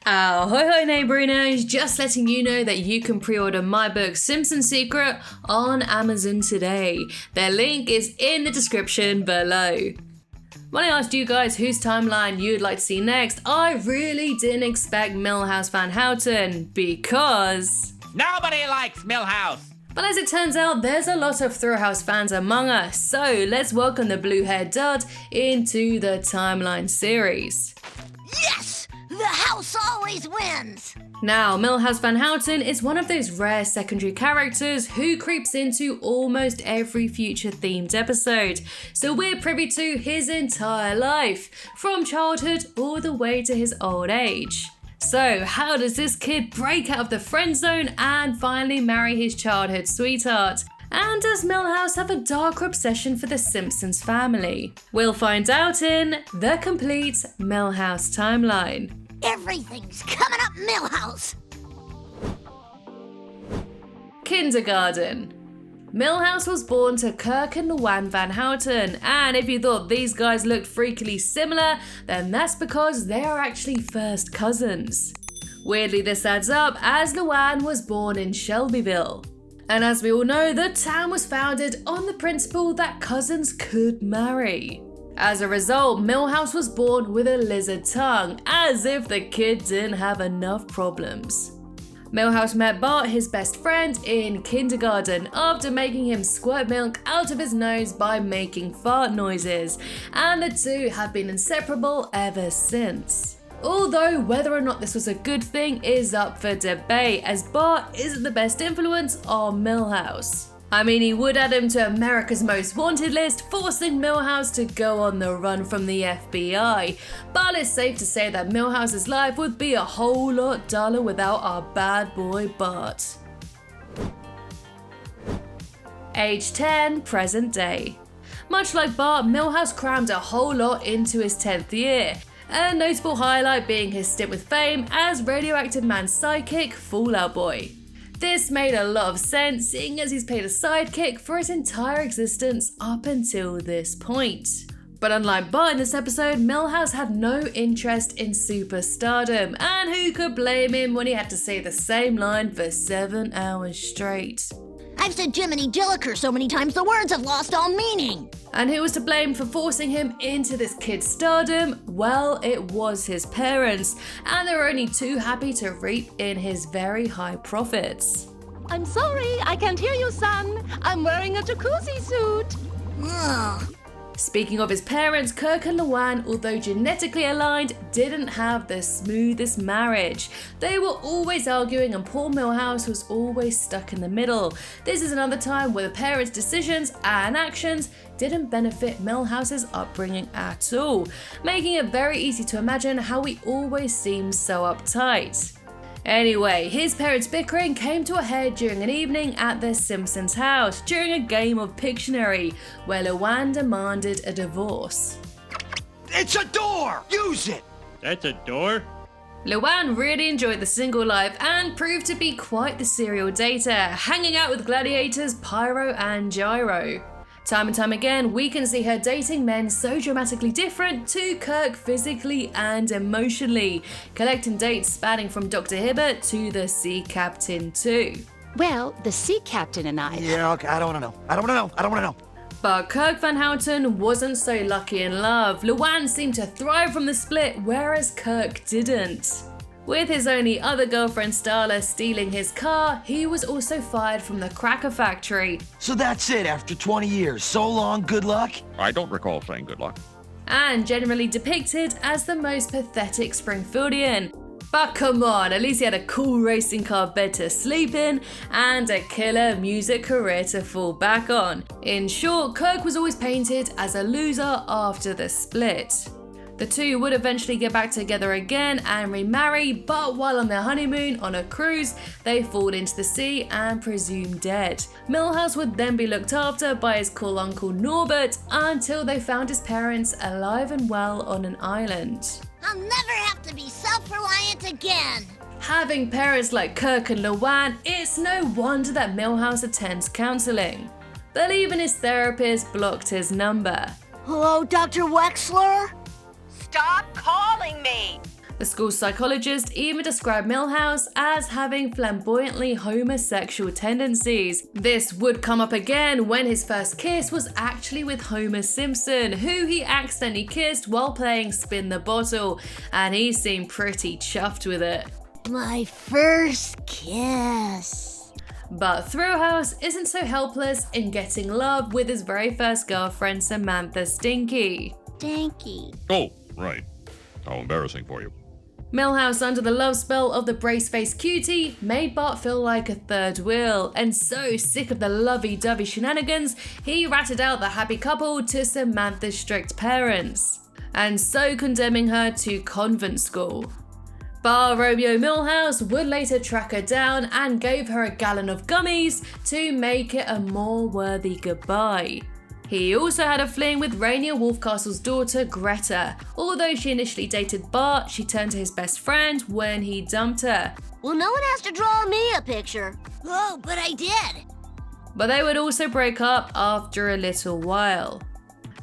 Ahoy neighborinos, just letting you know that you can pre-order my book Simpsons Secret on Amazon today. Their link is in the description below. When I asked you guys whose timeline you'd like to see next, I really didn't expect Milhouse Van Houten because nobody likes Milhouse. But as it turns out, there's a lot of Thrill House fans among us, so let's welcome the blue-haired dud into the timeline series. Yes! The house always wins! Now, Milhouse Van Houten is one of those rare secondary characters who creeps into almost every future themed episode, so we're privy to his entire life, from childhood all the way to his old age. So, how does this kid break out of the friend zone and finally marry his childhood sweetheart? And does Milhouse have a darker obsession for the Simpsons family? We'll find out in the complete Milhouse timeline. Everything's coming up Milhouse! Kindergarten. Milhouse was born to Kirk and Luann Van Houten, and if you thought these guys looked freakily similar, then that's because they are actually first cousins. Weirdly, this adds up as Luann was born in Shelbyville. And as we all know, the town was founded on the principle that cousins could marry. As a result, Milhouse was born with a lizard tongue, as if the kid didn't have enough problems. Milhouse met Bart, his best friend, in kindergarten after making him squirt milk out of his nose by making fart noises, and the two have been inseparable ever since. Although whether or not this was a good thing is up for debate, as Bart isn't the best influence on Milhouse. I mean, he would add him to America's Most Wanted list, forcing Milhouse to go on the run from the FBI. But it's safe to say that Milhouse's life would be a whole lot duller without our bad boy Bart. Age 10, present day. Much like Bart, Milhouse crammed a whole lot into his 10th year. A notable highlight being his stint with fame as Radioactive Man's sidekick, Fallout Boy. This made a lot of sense, seeing as he's played a sidekick for his entire existence up until this point. But unlike Bart in this episode, Milhouse had no interest in superstardom, and who could blame him when he had to say the same line for 7 hours straight? I've said Jiminy Jilliker so many times the words have lost all meaning. And who was to blame for forcing him into this kid's stardom? Well, it was his parents, and they were only too happy to reap in his very high profits. I'm sorry, I can't hear you, son. I'm wearing a jacuzzi suit. Ugh. Speaking of his parents, Kirk and Luann, although genetically aligned, didn't have the smoothest marriage. They were always arguing and poor Milhouse was always stuck in the middle. This is another time where the parents' decisions and actions didn't benefit Milhouse's upbringing at all, making it very easy to imagine how he always seemed so uptight. Anyway, his parents' bickering came to a head during an evening at the Simpsons' house during a game of Pictionary, where Luann demanded a divorce. It's a door! Use it! That's a door? Luann really enjoyed the single life and proved to be quite the serial dater, hanging out with gladiators Pyro and Gyro. Time and time again, we can see her dating men so dramatically different to Kirk physically and emotionally, collecting dates spanning from Dr. Hibbert to the Sea Captain too. Well, the sea captain and I... Yeah, okay, I don't wanna know. But Kirk Van Houten wasn't so lucky in love. Luann seemed to thrive from the split, whereas Kirk didn't. With his only other girlfriend Starla stealing his car, he was also fired from the cracker factory. So that's it after 20 years. So long, good luck? I don't recall saying good luck. And generally depicted as the most pathetic Springfieldian. But come on, at least he had a cool racing car bed to sleep in and a killer music career to fall back on. In short, Kirk was always painted as a loser after the split. The two would eventually get back together again and remarry, but while on their honeymoon on a cruise, they fall into the sea and presumed dead. Milhouse would then be looked after by his cool uncle Norbert until they found his parents alive and well on an island. I'll never have to be self-reliant again. Having parents like Kirk and Luann, it's no wonder that Milhouse attends counselling. But even his therapist blocked his number. Hello, Dr. Wexler? Stop calling me! The school psychologist even described Milhouse as having flamboyantly homosexual tendencies. This would come up again when his first kiss was actually with Homer Simpson, who he accidentally kissed while playing Spin the Bottle, and he seemed pretty chuffed with it. My first kiss. But Throwhouse isn't so helpless in getting love with his very first girlfriend, Samantha Stinky. Stanky. Oh, right. How embarrassing for you. Milhouse, under the love spell of the brace-faced cutie, made Bart feel like a third wheel, and so sick of the lovey-dovey shenanigans, he ratted out the happy couple to Samantha's strict parents, and so condemning her to convent school. Bar Romeo Milhouse would later track her down and gave her a gallon of gummies to make it a more worthy goodbye. He also had a fling with Rainier Wolfcastle's daughter, Greta. Although she initially dated Bart, she turned to his best friend when he dumped her. Well, no one has to draw me a picture. Oh, but I did. But they would also break up after a little while.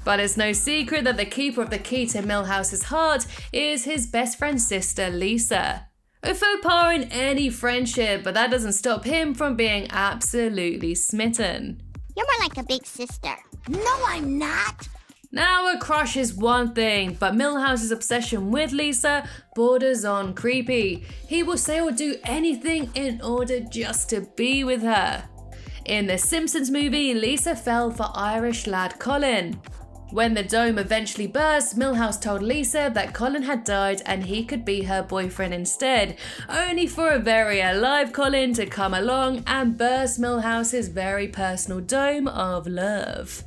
But it's no secret that the keeper of the key to Milhouse's heart is his best friend's sister, Lisa. A faux pas in any friendship, but that doesn't stop him from being absolutely smitten. You're more like a big sister. No, I'm not. Now, a crush is one thing, but Milhouse's obsession with Lisa borders on creepy. He will say or do anything in order just to be with her. In the Simpsons movie, Lisa fell for Irish lad Colin. When the dome eventually burst, Milhouse told Lisa that Colin had died and he could be her boyfriend instead, only for a very alive Colin to come along and burst Milhouse's very personal dome of love.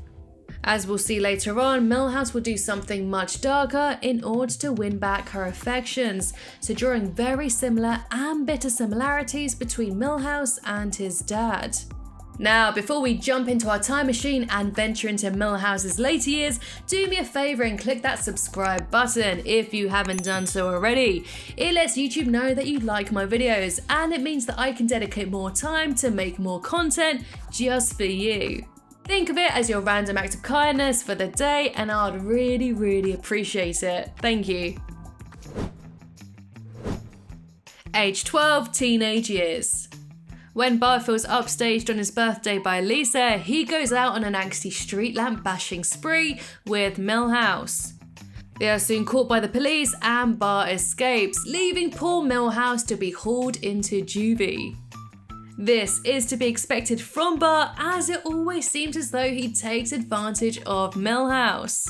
As we'll see later on, Milhouse will do something much darker in order to win back her affections, so drawing very similar and bitter similarities between Milhouse and his dad. Now, before we jump into our time machine and venture into Milhouse's later years, do me a favor and click that subscribe button if you haven't done so already. It lets YouTube know that you like my videos, and it means that I can dedicate more time to make more content just for you. Think of it as your random act of kindness for the day, and I'd really appreciate it. Thank you. Age 12, teenage years. When Bart feels upstaged on his birthday by Lisa, he goes out on an angsty street lamp bashing spree with Milhouse. They are soon caught by the police and Bart escapes, leaving poor Milhouse to be hauled into juvie. This is to be expected from Bart, as it always seems as though he takes advantage of Milhouse,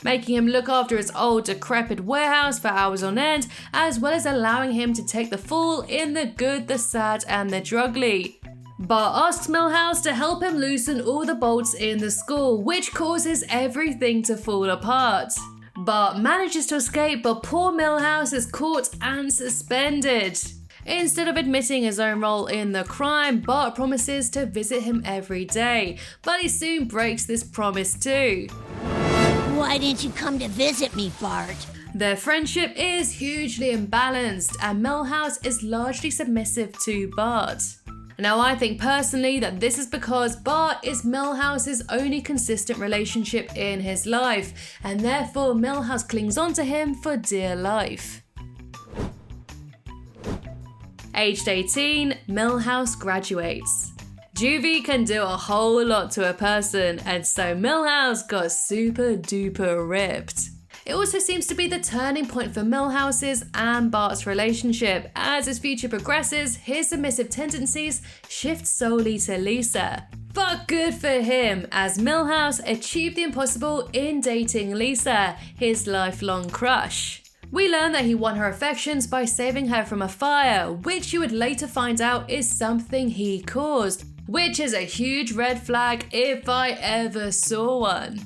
making him look after his old decrepit warehouse for hours on end, as well as allowing him to take the fall in the good, the sad and the drugly. Bart asks Milhouse to help him loosen all the bolts in the school, which causes everything to fall apart. Bart manages to escape, but poor Milhouse is caught and suspended. Instead of admitting his own role in the crime, Bart promises to visit him every day, but he soon breaks this promise too. Why didn't you come to visit me, Bart? Their friendship is hugely imbalanced, and Milhouse is largely submissive to Bart. Now, I think personally that this is because Bart is Milhouse's only consistent relationship in his life, and therefore Milhouse clings on to him for dear life. Aged 18, Milhouse graduates. Juvie can do a whole lot to a person, and so Milhouse got super duper ripped. It also seems to be the turning point for Milhouse's and Bart's relationship. As his future progresses, his submissive tendencies shift solely to Lisa. But good for him, as Milhouse achieved the impossible in dating Lisa, his lifelong crush. We learn that he won her affections by saving her from a fire, which you would later find out is something he caused, which is a huge red flag if I ever saw one.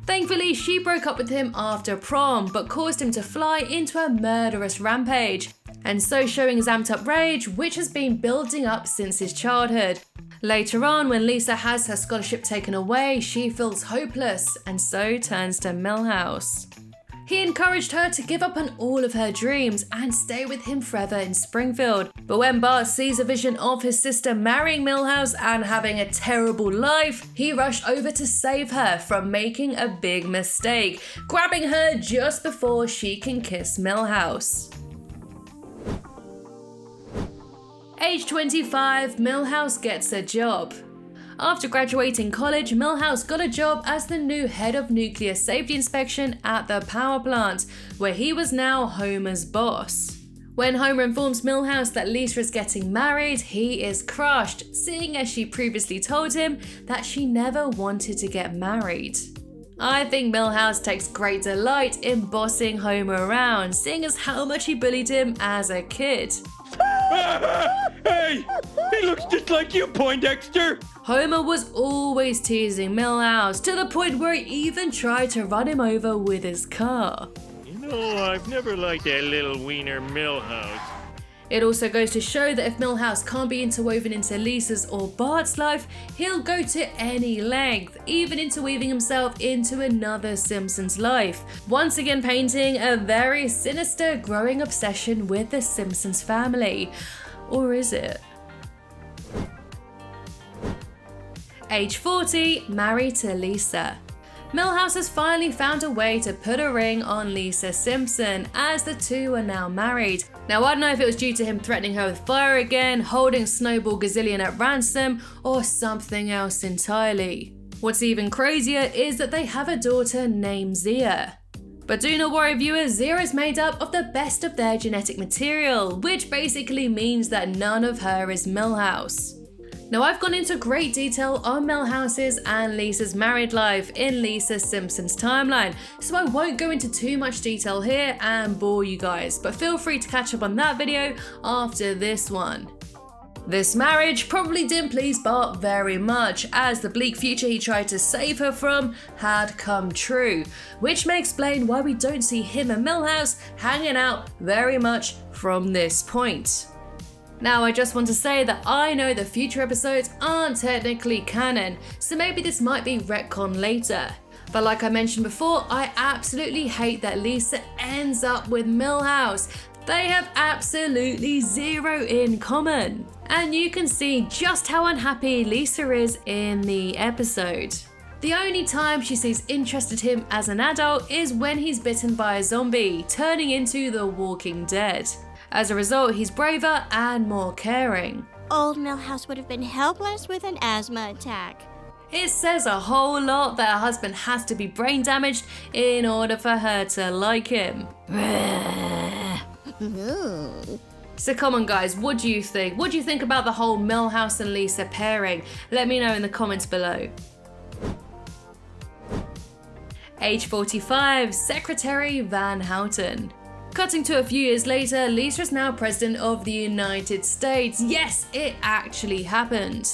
Thankfully, she broke up with him after prom, but caused him to fly into a murderous rampage, and so showing his amped up rage, which has been building up since his childhood. Later on, when Lisa has her scholarship taken away, she feels hopeless, and so turns to Milhouse. He encouraged her to give up on all of her dreams and stay with him forever in Springfield. But when Bart sees a vision of his sister marrying Milhouse and having a terrible life, he rushed over to save her from making a big mistake, grabbing her just before she can kiss Milhouse. Age 25, Milhouse gets a job. After graduating college, Milhouse got a job as the new head of nuclear safety inspection at the power plant, where he was now Homer's boss. When Homer informs Milhouse that Lisa is getting married, he is crushed, seeing as she previously told him that she never wanted to get married. I think Milhouse takes great delight in bossing Homer around, seeing as how much he bullied him as a kid. Hey! He looks just like you, Poindexter! Homer was always teasing Milhouse, to the point where he even tried to run him over with his car. You know, I've never liked that little wiener Milhouse. It also goes to show that if Milhouse can't be interwoven into Lisa's or Bart's life, he'll go to any length, even interweaving himself into another Simpsons life, once again painting a very sinister growing obsession with the Simpsons family. Or is it? Age 40, married to Lisa. Milhouse has finally found a way to put a ring on Lisa Simpson, as the two are now married. Now, I don't know if it was due to him threatening her with fire again, holding Snowball Gazillion at ransom, or something else entirely. What's even crazier is that they have a daughter named Zia. But do not worry, viewers, Zia is made up of the best of their genetic material, which basically means that none of her is Milhouse. Now, I've gone into great detail on Milhouse's and Lisa's married life in Lisa Simpson's timeline, so I won't go into too much detail here and bore you guys, but feel free to catch up on that video after this one. This marriage probably didn't please Bart very much, as the bleak future he tried to save her from had come true, which may explain why we don't see him and Milhouse hanging out very much from this point. Now, I just want to say that I know the future episodes aren't technically canon, so maybe this might be retcon later. But like I mentioned before, I absolutely hate that Lisa ends up with Milhouse. They have absolutely zero in common. And you can see just how unhappy Lisa is in the episode. The only time she sees interest in him as an adult is when he's bitten by a zombie, turning into the Walking Dead. As a result, he's braver and more caring. Old Milhouse would have been helpless with an asthma attack. It says a whole lot that her husband has to be brain damaged in order for her to like him. So come on guys, what do you think? What do you think about the whole Milhouse and Lisa pairing? Let me know in the comments below. Age 45, Secretary Van Houten. Cutting to a few years later, Lisa is now President of the United States. Yes, it actually happened.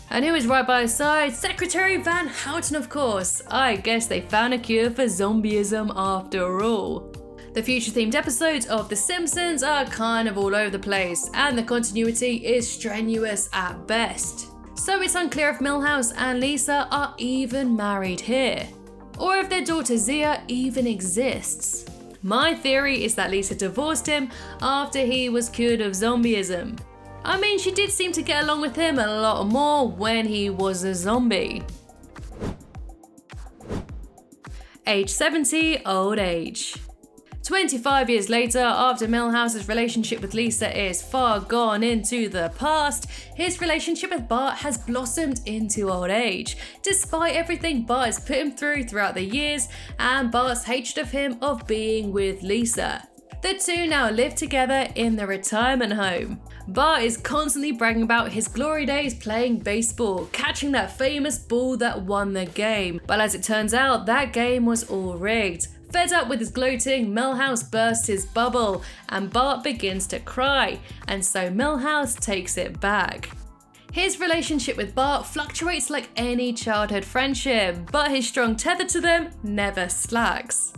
And who is right by his side? Secretary Van Houten, of course. I guess they found a cure for zombieism after all. The future-themed episodes of The Simpsons are kind of all over the place, and the continuity is strenuous at best. So it's unclear if Milhouse and Lisa are even married here, or if their daughter Zia even exists. My theory is that Lisa divorced him after he was cured of zombieism. I mean, she did seem to get along with him a lot more when he was a zombie. Age 70, old age. 25 years later, after Milhouse's relationship with Lisa is far gone into the past, his relationship with Bart has blossomed into old age, despite everything Bart has put him through throughout the years and Bart's hatred of him of being with Lisa. The two now live together in the retirement home. Bart is constantly bragging about his glory days playing baseball, catching that famous ball that won the game. But as it turns out, that game was all rigged. Fed up with his gloating, Milhouse bursts his bubble and Bart begins to cry, and so Milhouse takes it back. His relationship with Bart fluctuates like any childhood friendship, but his strong tether to them never slacks.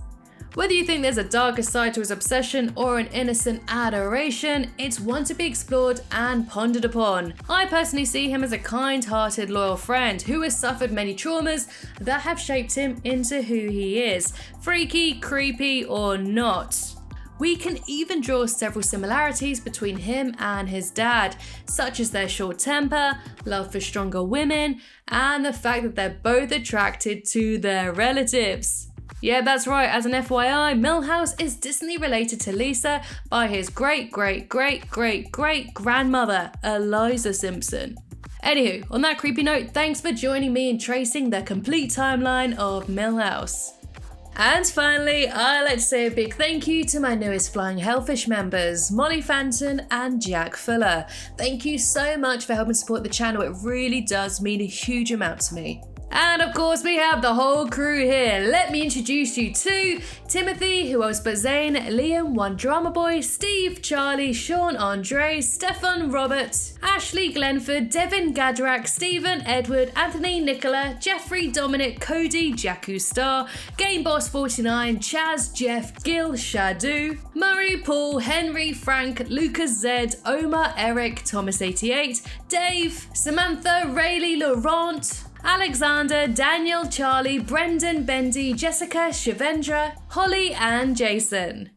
Whether you think there's a darker side to his obsession or an innocent adoration, it's one to be explored and pondered upon. I personally see him as a kind-hearted, loyal friend who has suffered many traumas that have shaped him into who he is, freaky, creepy, or not. We can even draw several similarities between him and his dad, such as their short temper, love for stronger women, and the fact that they're both attracted to their relatives. Yeah, that's right, as an FYI, Milhouse is distantly related to Lisa by his great-great-great-great-great-grandmother, Eliza Simpson. Anywho, on that creepy note, thanks for joining me in tracing the complete timeline of Milhouse. And finally, I'd like to say a big thank you to my newest Flying Hellfish members, Molly Fanton and Jack Fuller. Thank you so much for helping support the channel, it really does mean a huge amount to me. And of course we have the whole crew here. Let me introduce you to Timothy, who owes but Zane, Liam, One Drama Boy, Steve, Charlie, Sean, Andre, Stefan, Robert, Ashley, Glenford, Devin, Gadrak, Stephen, Edward, Anthony, Nicola, Jeffrey, Dominic, Cody, Jakku Star, Game Boss 49, Chaz, Jeff, Gil, Shadu, Murray, Paul, Henry, Frank, Lucas Z, Omar, Eric, Thomas 88, Dave, Samantha, Rayleigh, Laurent, Alexander, Daniel, Charlie, Brendan, Bendy, Jessica, Shivendra, Holly and Jason.